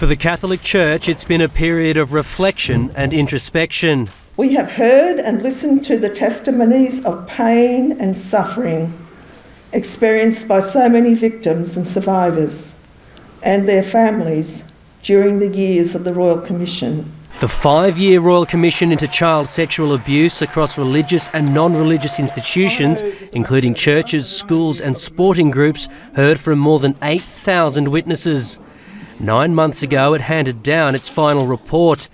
For the Catholic Church, it's been a period of reflection and introspection. We have heard and listened to the testimonies of pain and suffering experienced by so many victims and survivors and their families during the years of the Royal Commission. The 5-year Royal Commission into child sexual abuse across religious and non-religious institutions, including churches, schools and sporting groups, heard from more than 8,000 witnesses. 9 months ago it handed down its final report,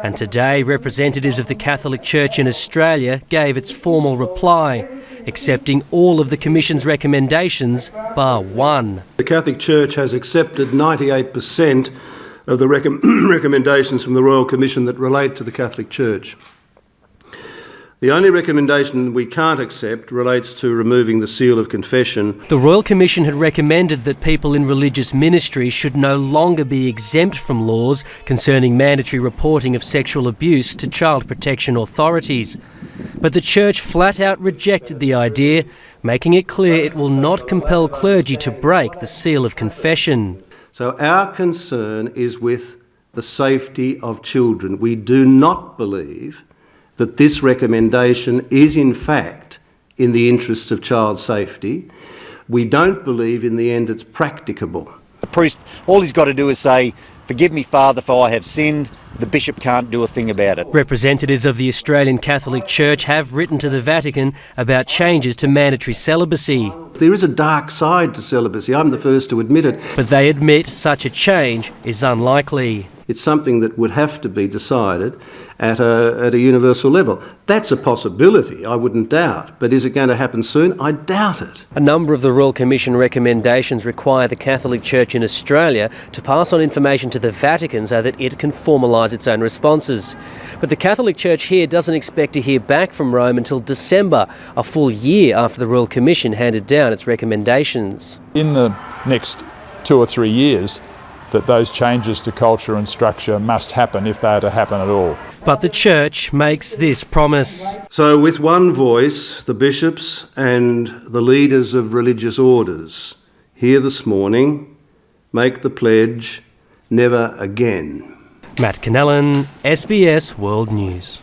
and today representatives of the Catholic Church in Australia gave its formal reply, accepting all of the Commission's recommendations bar one. The Catholic Church has accepted 98% of the recommendations from the Royal Commission that relate to the Catholic Church. The only recommendation we can't accept relates to removing the seal of confession. The Royal Commission had recommended that people in religious ministry should no longer be exempt from laws concerning mandatory reporting of sexual abuse to child protection authorities. But the Church flat out rejected the idea, making it clear it will not compel clergy to break the seal of confession. So our concern is with the safety of children. We do not believe that this recommendation is in fact in the interests of child safety. We don't believe in the end it's practicable. The priest, all he's got to do is say, "Forgive me, Father, for I have sinned." The bishop can't do a thing about it. Representatives of the Australian Catholic Church have written to the Vatican about changes to mandatory celibacy. There is a dark side to celibacy, I'm the first to admit it. But they admit such a change is unlikely. It's something that would have to be decided at a universal level. That's a possibility, I wouldn't doubt. But is it going to happen soon? I doubt it. A number of the Royal Commission recommendations require the Catholic Church in Australia to pass on information to the Vatican so that it can formalise its own responses. But the Catholic Church here doesn't expect to hear back from Rome until December, a full year after the Royal Commission handed down its recommendations. In the next 2 or 3 years, that those changes to culture and structure must happen if they are to happen at all. But the Church makes this promise. So with one voice, the bishops and the leaders of religious orders here this morning make the pledge, never again. Matt Connellan, SBS World News.